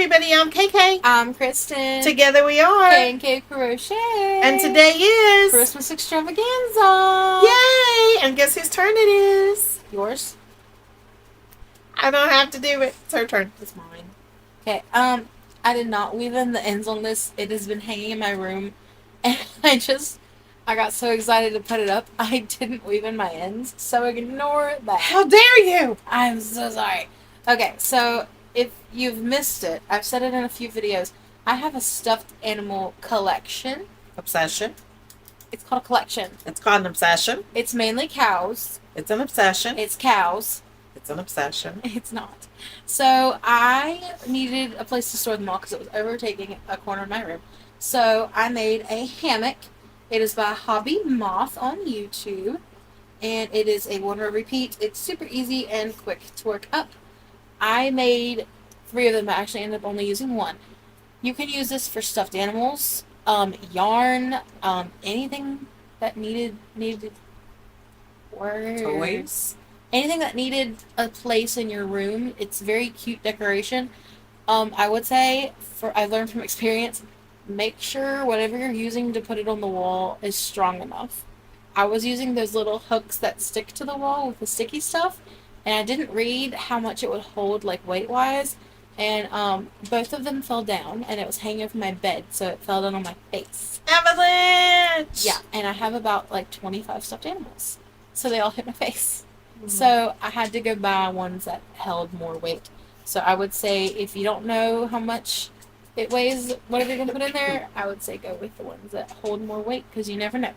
everybody, I'm KK. I'm Kristen. Together we are K&K Crochet. And today is Christmas extravaganza. Yay! And guess whose turn it is? Yours? I don't have to do it. It's her turn. It's mine. Okay, I did not weave in the ends on this. It has been hanging in my room. And I got so excited to put it up, I didn't weave in my ends. So ignore that. How dare you! I'm so sorry. Okay, so if you've missed it, I've said it in a few videos. I have a stuffed animal collection. Obsession. It's called a collection. It's called an obsession. It's mainly cows. It's an obsession. It's cows. It's an obsession. It's not. So I needed a place to store them all because it was overtaking a corner of my room. So I made a hammock. It is by Hobby Moth on YouTube. And it is a one row repeat. It's super easy and quick to work up. I made 3 of them, but I actually ended up only using 1. You can use this for stuffed animals, yarn, anything that needed words. Toys. Anything that needed a place in your room. It's very cute decoration. I would say, I learned from experience, make sure whatever you're using to put it on the wall is strong enough. I was using those little hooks that stick to the wall with the sticky stuff, and I didn't read how much it would hold, like weight-wise, and both of them fell down, and it was hanging over my bed, so it fell down on my face. Avalanche! Yeah, and I have about, 25 stuffed animals, so they all hit my face. So I had to go buy ones that held more weight. So I would say if you don't know how much it weighs, whatever you're going to put in there, I would say go with the ones that hold more weight because you never know.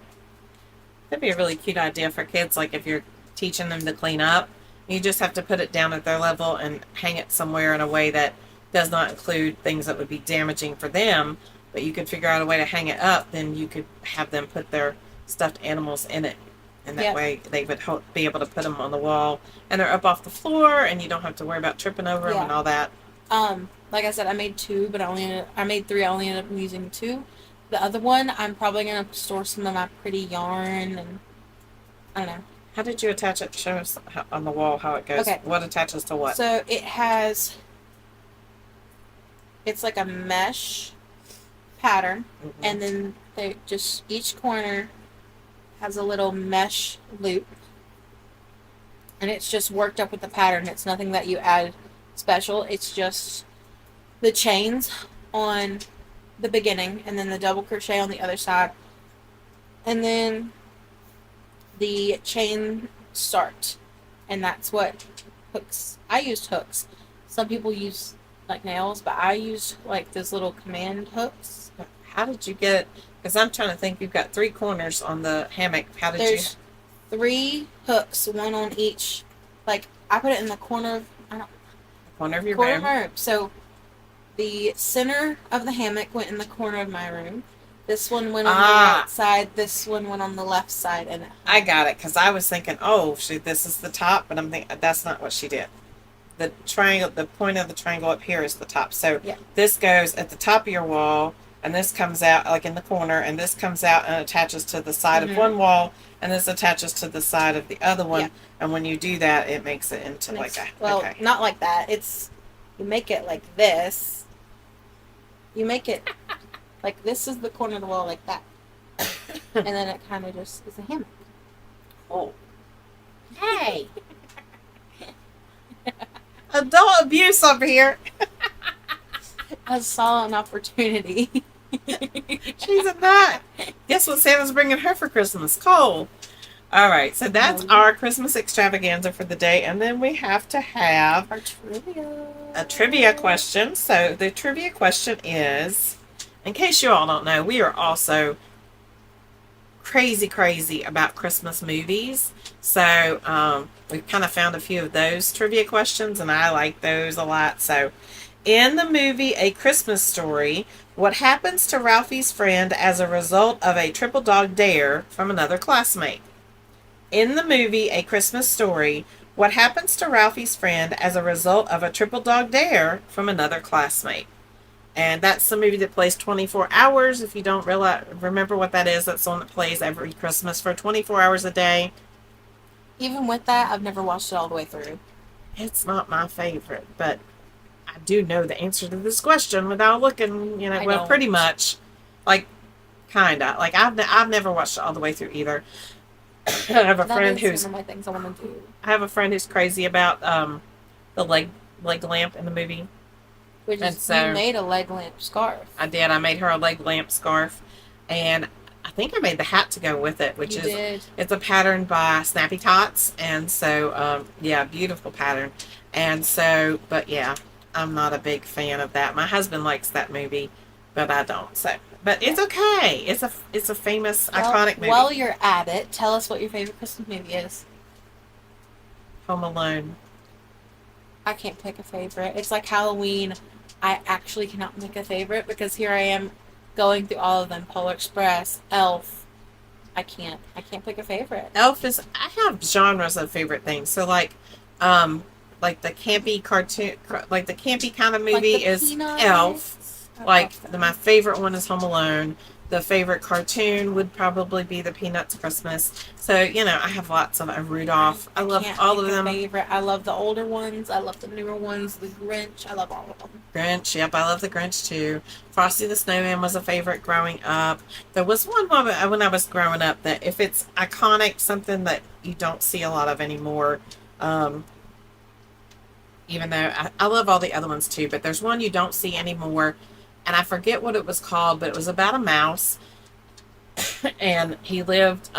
That'd be a really cute idea for kids, like if you're teaching them to clean up. You just have to put it down at their level and hang it somewhere in a way that does not include things that would be damaging for them, but you could figure out a way to hang it up, then you could have them put their stuffed animals in it. And that way they would be able to put them on the wall, and they're up off the floor, and you don't have to worry about tripping over them and all that. Like I said, I made 2, but I made 3. I only ended up using 2. The other one, I'm probably going to store some of my pretty yarn, and I don't know. How did you attach it? Show us on the wall how it goes. Okay. What attaches to what? So it's like a mesh pattern, and then each corner has a little mesh loop, and it's just worked up with the pattern. It's nothing that you add special. It's just the chains on the beginning, and then the double crochet on the other side, and then the chain start, and that's what hooks. I used hooks. Some people use nails, but I used those little command hooks. How did you get it? Because I'm trying to think. You've got 3 corners on the hammock. How did There's 3 hooks, one on each. I put it in the corner of corner of your corner room? of my room. So the center of the hammock went in the corner of my room. This one went on the right side. This one went on the left side. And I got it, because I was thinking, oh, this is the top, but I'm thinking that's not what she did. The triangle, the point of the triangle up here is the top. So this goes at the top of your wall, and this comes out in the corner, and this comes out and attaches to the side of one wall, and this attaches to the side of the other one. Yeah. And when you do that, it makes it into not like that. You make it like this. You make it this is the corner of the wall like that. And then it kind of just is a hammock. Oh. Hey. Adult abuse over here. I saw an opportunity. She's a nut. Guess what Santa's bringing her for Christmas? Coal. All right, so that's our Christmas extravaganza for the day, and then we have to have our trivia. A trivia question. So the trivia question is, in case you all don't know, we are also crazy about Christmas movies. So we've kind of found a few of those trivia questions, and I like those a lot. So in the movie A Christmas Story, what happens to Ralphie's friend as a result of a triple dog dare from another classmate? In the movie A Christmas Story, what happens to Ralphie's friend as a result of a triple dog dare from another classmate? And that's the movie that plays 24 hours. If you don't remember what that is, that's the one that plays every Christmas for 24 hours a day. Even with that, I've never watched it all the way through. It's not my favorite, but I do know the answer to this question without looking. I Well, don't. pretty much, like kinda. Like I've never watched it all the way through either. I have a That friend is one who's of my things I want to do. I have a friend who's crazy about the leg lamp in the movie, Which and is, you so made a leg lamp scarf. I did. I made her a leg lamp scarf, and I think I made the hat to go with it, which You is did. it's a pattern by Snappy Tots, and so yeah, beautiful pattern, and so but yeah, I'm not a big fan of that. My husband likes that movie, but I don't. So, but it's okay. It's a famous Well, iconic movie. while you're at it, tell us what your favorite Christmas movie is. Home Alone. I can't pick a favorite. It's like Halloween. I actually cannot pick a favorite because here I am going through all of them. Polar Express, Elf. I can't. I can't pick a favorite. Elf is. I have genres of favorite things. So like the campy cartoon, like the campy kind of Like movie the is Peanuts. Elf. I Like love them. my favorite one is Home Alone. The favorite cartoon would probably be the Peanuts Christmas. So I have lots of Rudolph. I love can't all pick of a them. favorite. I love the older ones. I love the newer ones. The Grinch. I love all of them. Grinch, yep, I love the Grinch too. Frosty the Snowman was a favorite growing up. There was one moment when I was growing up that if it's iconic, something that you don't see a lot of anymore, um, even though I love all the other ones too, but there's one you don't see anymore, and I forget what it was called, but it was about a mouse, and he lived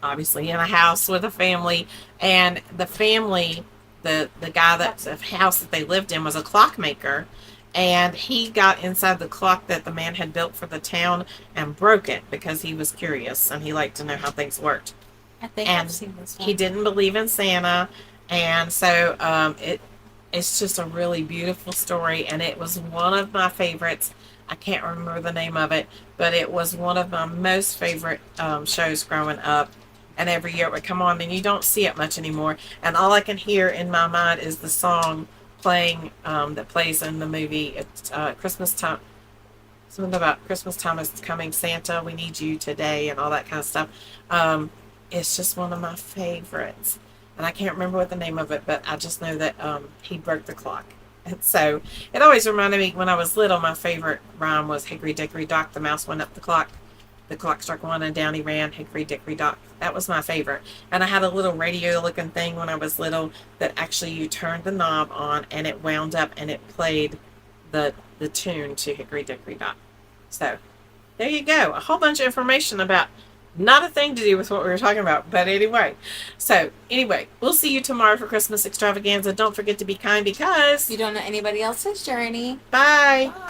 obviously in a house with a family, and the family, the guy that the house that they lived in was a clockmaker, and he got inside the clock that the man had built for the town and broke it because he was curious and he liked to know how things worked. I think I've And seen this he one. didn't believe in Santa, and so it's just a really beautiful story, and it was one of my favorites. I can't remember the name of it, but it was one of my most favorite shows growing up. And every year it would come on, and you don't see it much anymore. And all I can hear in my mind is the song playing that plays in the movie. It's Christmas time. Something about Christmas time is coming, Santa, we need you today, and all that kind of stuff. Um, it's just one of my favorites. And I can't remember what the name of it, but I just know that he broke the clock. And so it always reminded me when I was little, my favorite rhyme was Hickory Dickory Dock, the mouse went up the clock. The clock struck one and down he ran, Hickory Dickory Dock. That was my favorite. And I had a little radio looking thing when I was little that actually you turned the knob on and it wound up and it played the tune to Hickory Dickory Dock. So there you go. A whole bunch of information about not a thing to do with what we were talking about, but anyway. So anyway, we'll see you tomorrow for Christmas extravaganza. Don't forget to be kind because You don't know anybody else's journey. bye. Bye.